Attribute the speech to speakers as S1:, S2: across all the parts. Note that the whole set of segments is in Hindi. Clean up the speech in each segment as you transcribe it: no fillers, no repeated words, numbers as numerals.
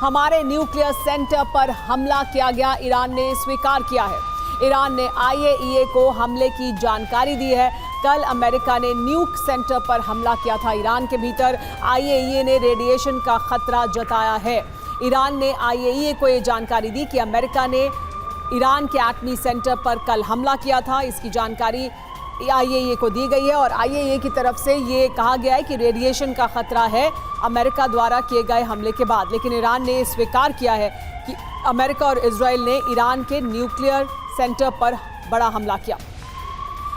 S1: हमारे न्यूक्लियर सेंटर पर हमला किया गया, ईरान ने स्वीकार किया है। ईरान ने IAEA को हमले की जानकारी दी है। कल अमेरिका ने न्यूक सेंटर पर हमला किया था ईरान के भीतर। IAEA ने रेडिएशन का खतरा जताया है। ईरान ने IAEA को ये जानकारी दी कि अमेरिका ने ईरान के एटमी सेंटर पर कल हमला किया था। इसकी जानकारी IAEA को दी गई है और IAEA की तरफ से ये कहा गया है कि रेडिएशन का खतरा है अमेरिका द्वारा किए गए हमले के बाद। लेकिन ईरान ने स्वीकार किया है कि अमेरिका और इजराइल ने ईरान के न्यूक्लियर सेंटर पर बड़ा हमला किया।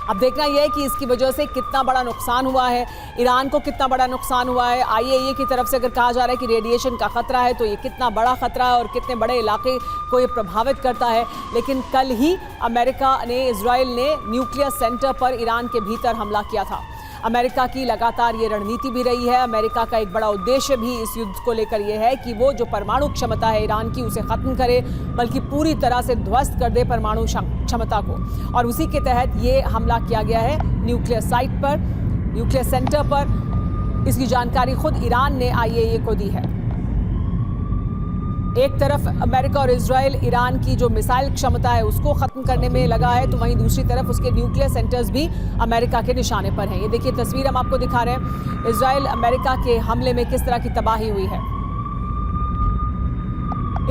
S1: अब देखना यह है कि इसकी वजह से कितना बड़ा नुकसान हुआ है, ईरान को कितना बड़ा नुकसान हुआ है। IAEA की तरफ से अगर कहा जा रहा है कि रेडिएशन का खतरा है, तो ये कितना बड़ा खतरा है और कितने बड़े इलाके को ये प्रभावित करता है। लेकिन कल ही अमेरिका ने, इजराइल ने न्यूक्लियर सेंटर पर ईरान के भीतर हमला किया था। अमेरिका की लगातार ये रणनीति भी रही है। अमेरिका का एक बड़ा उद्देश्य भी इस युद्ध को लेकर यह है कि वो जो परमाणु क्षमता है ईरान की, उसे खत्म करे, बल्कि पूरी तरह से ध्वस्त कर दे परमाणु क्षमता को। और उसी के तहत ये हमला किया गया है न्यूक्लियर साइट पर, न्यूक्लियर सेंटर पर। इसकी जानकारी खुद ईरान ने IAEA को दी है। एक तरफ अमेरिका और इजराइल ईरान की जो मिसाइल क्षमता है उसको खत्म करने में लगा है, तो वहीं दूसरी तरफ उसके न्यूक्लियर सेंटर्स भी अमेरिका के निशाने पर हैं। ये देखिए तस्वीर हम आपको दिखा रहे हैं, इजराइल अमेरिका के हमले में किस तरह की तबाही हुई है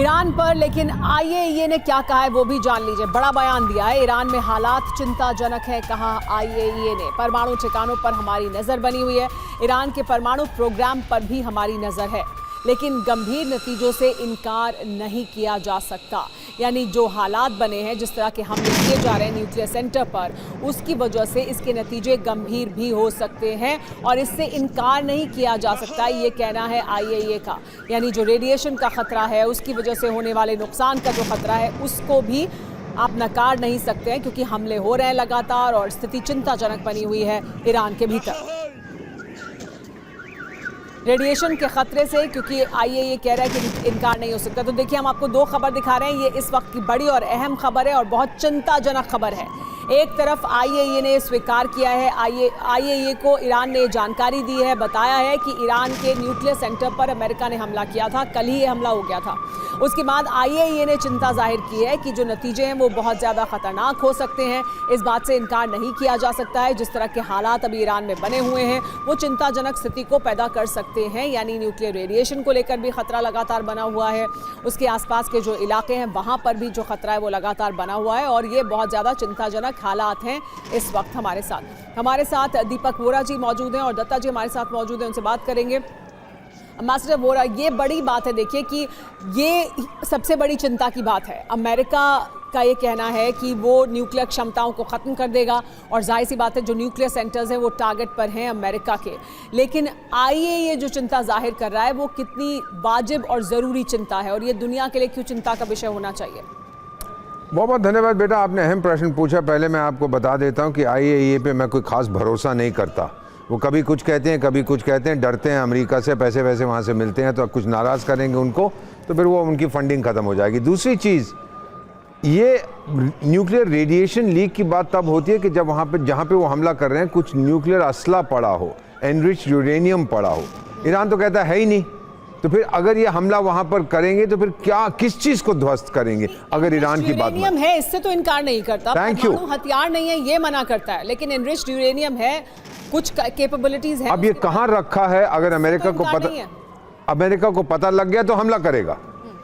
S1: ईरान पर। लेकिन IAEA ने क्या कहा है वो भी जान लीजिए। बड़ा बयान दिया है, ईरान में हालात चिंताजनक है, कहा IAEA ने। परमाणु ठिकानों पर हमारी नजर बनी हुई है, ईरान के परमाणु प्रोग्राम पर भी हमारी नजर है, लेकिन गंभीर नतीजों से इनकार नहीं किया जा सकता। यानी जो हालात बने हैं, जिस तरह के हमले किए जा रहे हैं न्यूक्लियर सेंटर पर, उसकी वजह से इसके नतीजे गंभीर भी हो सकते हैं और इससे इनकार नहीं किया जा सकता, ये कहना है IAEA का। यानी जो रेडिएशन का खतरा है, उसकी वजह से होने वाले नुकसान का जो खतरा है, उसको भी आप नकार नहीं सकते हैं, क्योंकि हमले हो रहे हैं लगातार और स्थिति चिंताजनक बनी हुई है ईरान के भीतर रेडिएशन के खतरे से, क्योंकि IAEA कह रहा है कि इनकार नहीं हो सकता। तो देखिए हम आपको दो खबर दिखा रहे हैं, ये इस वक्त की बड़ी और अहम खबर है और बहुत चिंताजनक खबर है। एक तरफ IAEA ने स्वीकार किया है, IAEA को ईरान ने जानकारी दी है, बताया है कि ईरान के न्यूक्लियर सेंटर पर अमेरिका ने हमला किया था, कल ही ये हमला हो गया था। उसके बाद IAEA ने चिंता जाहिर की है कि जो नतीजे हैं वो बहुत ज़्यादा खतरनाक हो सकते हैं। इस बात से इनकार नहीं किया जा सकता है, जिस तरह के हालात अभी ईरान में बने हुए हैं वो चिंताजनक स्थिति को पैदा कर सकते हैं। यानी न्यूक्लियर रेडिएशन को लेकर भी खतरा लगातार बना हुआ है, उसके आसपास के जो इलाके हैं वहाँ पर भी जो खतरा है वो लगातार बना हुआ है और ये बहुत ज़्यादा चिंताजनक हालात हैं इस वक्त। हमारे साथ दीपक वोरा जी मौजूद हैं और दत्ता जी हमारे साथ मौजूद हैं, उनसे बात करेंगे। एम्बेसडर वोरा, ये बड़ी बात है, देखिए कि ये सबसे बड़ी चिंता की बात है। अमेरिका का ये कहना है कि वो न्यूक्लियर क्षमताओं को ख़त्म कर देगा और जाहिर सी बात है जो न्यूक्लियर सेंटर्स हैं वो टारगेट पर हैं अमेरिका के। लेकिन IAEA जो चिंता जाहिर कर रहा है वो कितनी वाजिब और ज़रूरी चिंता है और ये दुनिया के लिए क्यों चिंता का विषय होना चाहिए?
S2: बहुत बहुत धन्यवाद बेटा, आपने अहम प्रश्न पूछा। पहले मैं आपको बता देता हूँ कि IAEA पे मैं कोई ख़ास भरोसा नहीं करता। वो कभी कुछ कहते हैं, कभी कुछ कहते हैं, डरते हैं अमेरिका से, पैसे वैसे वहाँ से मिलते हैं, तो कुछ नाराज़ करेंगे उनको तो फिर वो उनकी फंडिंग ख़त्म हो जाएगी। दूसरी चीज़, ये न्यूक्लियर रेडिएशन लीक की बात तब होती है कि जब वहाँ पे जहाँ पे वो हमला कर रहे हैं कुछ न्यूक्लियर असला पड़ा हो, एनरिच्ड यूरेनियम पड़ा हो। ईरान तो कहता है ही नहीं, तो फिर अगर ये हमला वहाँ पर करेंगे तो फिर क्या, किस चीज़ को ध्वस्त करेंगे? अगर ईरान की बात
S1: यूरेनियम है, इससे तो इनकार नहीं करता,
S2: परमाणु
S1: हथियार नहीं है ये मना करता है, लेकिन एनरिच्ड यूरेनियम है, कुछ कैपेबिलिटीज है।
S2: अब ये कहाँ रखा है? अगर अमेरिका को पता लग गया तो हमला करेगा।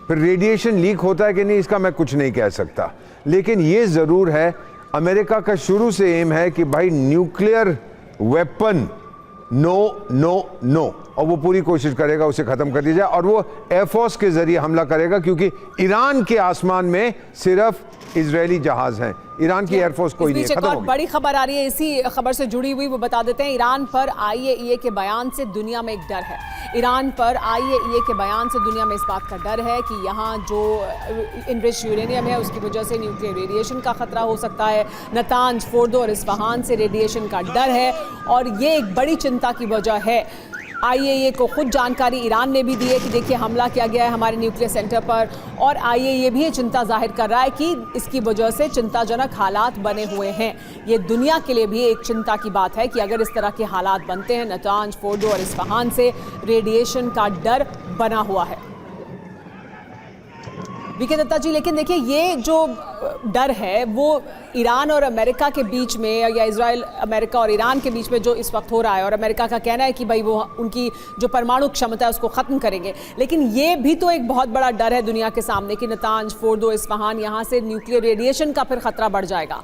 S2: फिर रेडिएशन लीक होता है कि नहीं, इसका मैं कुछ नहीं कह सकता, लेकिन ये ज़रूर है अमेरिका का शुरू से एम है कि भाई nuclear weapon no no no, और वो पूरी कोशिश करेगा उसे ख़त्म कर दिया जाए और वो एयरफोर्स के ज़रिए हमला करेगा, क्योंकि ईरान के आसमान में सिर्फ इजरायली जहाज़ हैं, ईरान की एयरफोर्स कोई नहीं है।
S1: खत्म हो गई। बड़ी खबर आ रही है इसी खबर से जुड़ी हुई, वो बता देते हैं। ईरान पर IAEA के बयान से दुनिया में एक डर है। ईरान पर IAEA के बयान से दुनिया में इस बात का डर है कि यहाँ जो एनरिच्ड यूरेनियम है उसकी वजह से न्यूक्लियर रेडिएशन का खतरा हो सकता है। नतांज, फोर्दो और इस्फहान से रेडिएशन का डर है और ये एक बड़ी चिंता की वजह है। IAEA को खुद जानकारी ईरान ने भी दी है कि देखिए हमला किया गया है हमारे न्यूक्लियर सेंटर पर, और IAEA भी ये चिंता जाहिर कर रहा है कि इसकी वजह से चिंताजनक हालात बने हुए हैं। ये दुनिया के लिए भी एक चिंता की बात है कि अगर इस तरह के हालात बनते हैं, नतांज, फोर्दो और इस्फहान से रेडिएशन का डर बना हुआ है। वीके दत्ता जी, लेकिन देखिए ये जो डर है वो ईरान और अमेरिका के बीच में या इजराइल अमेरिका और ईरान के बीच में जो इस वक्त हो रहा है, और अमेरिका का कहना है कि भाई वो उनकी जो परमाणु क्षमता है उसको ख़त्म करेंगे, लेकिन ये भी तो एक बहुत बड़ा डर है दुनिया के सामने कि नतांज, फोर्दो, इस्फहान, यहाँ से न्यूक्लियर रेडिएशन का फिर खतरा बढ़ जाएगा।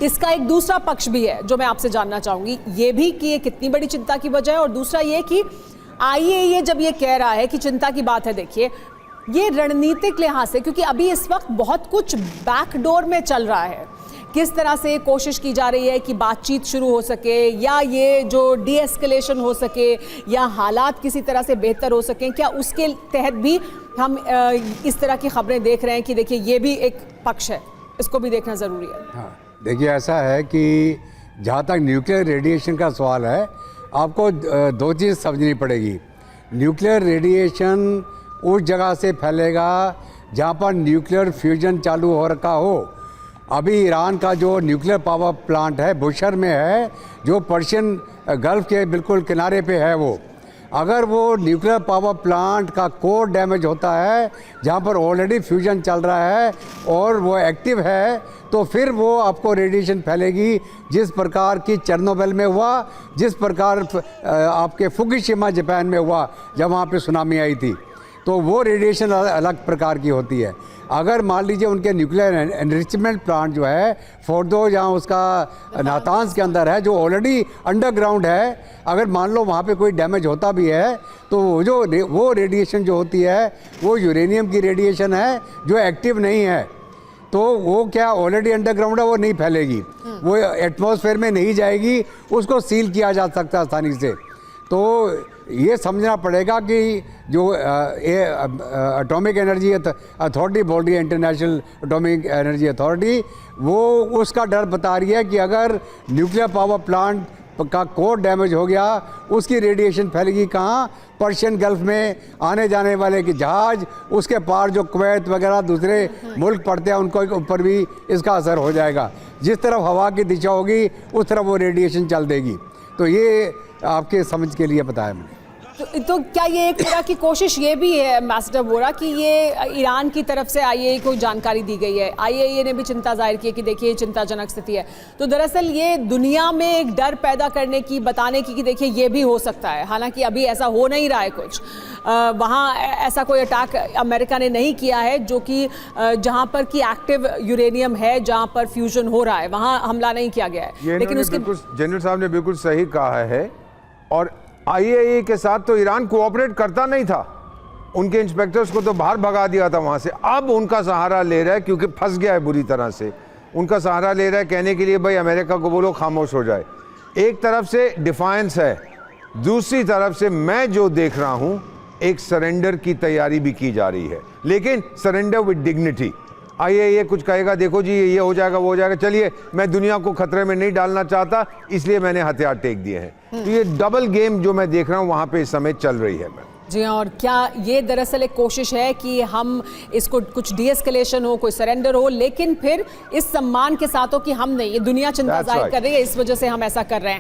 S1: इसका एक दूसरा पक्ष भी है जो मैं आपसे जानना चाहूँगी, ये भी कि ये कितनी बड़ी चिंता की वजह है, और दूसरा ये कि IAEA जब ये कह रहा है कि चिंता की बात है, देखिए ये रणनीतिक लिहाज से, क्योंकि अभी इस वक्त बहुत कुछ बैकडोर में चल रहा है, किस तरह से कोशिश की जा रही है कि बातचीत शुरू हो सके या ये जो डीएस्केलेशन हो सके या हालात किसी तरह से बेहतर हो सकें, क्या उसके तहत भी हम इस तरह की खबरें देख रहे हैं कि देखिए ये भी एक पक्ष है, इसको भी देखना ज़रूरी है।
S3: हाँ, देखिए ऐसा है कि जहाँ तक न्यूक्लियर रेडिएशन का सवाल है, आपको दो चीज़ समझनी पड़ेगी। न्यूक्लियर रेडिएशन उस जगह से फैलेगा जहाँ पर न्यूक्लियर फ्यूजन चालू हो रखा हो। अभी ईरान का जो न्यूक्लियर पावर प्लांट है बुशर में है, जो पर्शियन गल्फ के बिल्कुल किनारे पे है। वो अगर वो न्यूक्लियर पावर प्लांट का कोर डैमेज होता है जहाँ पर ऑलरेडी फ्यूजन चल रहा है और वो एक्टिव है, तो फिर वो आपको रेडिएशन फैलेगी, जिस प्रकार की चेर्नोबिल में हुआ, जिस प्रकार आपके फुकुशिमा जापान में हुआ जब वहाँ पे सुनामी आई थी। तो वो रेडिएशन अलग प्रकार की होती है। अगर मान लीजिए उनके न्यूक्लियर एनरिचमेंट प्लांट जो है फोर्दो, जहाँ उसका नातांज के अंदर है, जो ऑलरेडी अंडरग्राउंड है, अगर मान लो वहाँ पे कोई डैमेज होता भी है तो वो रेडिएशन जो होती है वो यूरेनियम की रेडिएशन है जो एक्टिव नहीं है। तो वो क्या ऑलरेडी अंडरग्राउंड है, वो नहीं फैलेगी, वो एटमॉस्फेयर में नहीं जाएगी, उसको सील किया जा सकता है आसानी से। तो ये समझना पड़ेगा कि जो एटॉमिक एनर्जी अथॉरिटी बोल रही है, इंटरनेशनल एटॉमिक एनर्जी अथॉरिटी, वो उसका डर बता रही है कि अगर न्यूक्लियर पावर प्लांट का कोर डैमेज हो गया, उसकी रेडिएशन फैलेगी कहाँ? पर्शियन गल्फ में आने जाने वाले के जहाज़, उसके पार जो कुवैत वगैरह दूसरे मुल्क पड़ते हैं उनको ऊपर भी इसका असर हो जाएगा। जिस तरफ हवा की दिशा होगी उस तरफ वो रेडिएशन चल देगी। तो ये आपके समझ के लिए बताया मैंने।
S1: तो क्या ये एक तरह की कोशिश ये भी है एम्बेसडर वोरा कि ये ईरान की तरफ से IAEA को जानकारी दी गई है, IAEA ने भी चिंता जाहिर की है कि देखिए चिंताजनक स्थिति है, तो दरअसल ये दुनिया में एक डर पैदा करने की, बताने की कि देखिए ये भी हो सकता है। हालांकि अभी ऐसा हो नहीं रहा है कुछ, वहाँ ऐसा कोई अटैक अमेरिका ने नहीं किया है जो कि जहाँ पर कि एक्टिव यूरेनियम है, जहाँ पर फ्यूजन हो रहा है, वहाँ हमला नहीं किया गया है। लेकिन उसके
S2: जनरल साहब ने बिल्कुल सही कहा है, और IAEA के साथ तो ईरान कोऑपरेट करता नहीं था, उनके इंस्पेक्टर्स को तो बाहर भगा दिया था वहाँ से। अब उनका सहारा ले रहा है क्योंकि फंस गया है बुरी तरह से, उनका सहारा ले रहा है कहने के लिए भाई अमेरिका को बोलो खामोश हो जाए। एक तरफ से डिफायंस है, दूसरी तरफ से मैं जो देख रहा हूँ एक सरेंडर की तैयारी भी की जा रही है, लेकिन सरेंडर विद डिग्निटी। IAEA कुछ कहेगा, देखो जी ये हो जाएगा, वो हो जाएगा, चलिए मैं दुनिया को खतरे में नहीं डालना चाहता इसलिए मैंने हथियार टेक दिए हैं। तो ये डबल गेम जो मैं देख रहा हूँ वहाँ पे इस समय चल रही है।
S1: जी हाँ, और क्या ये दरअसल एक कोशिश है कि हम इसको कुछ डीएस्केलेशन हो, कोई सरेंडर हो, लेकिन फिर इस सम्मान के साथ हो कि हम नहीं, ये दुनिया चिंता जाहिर कर रही है, इस वजह से हम ऐसा कर रहे हैं।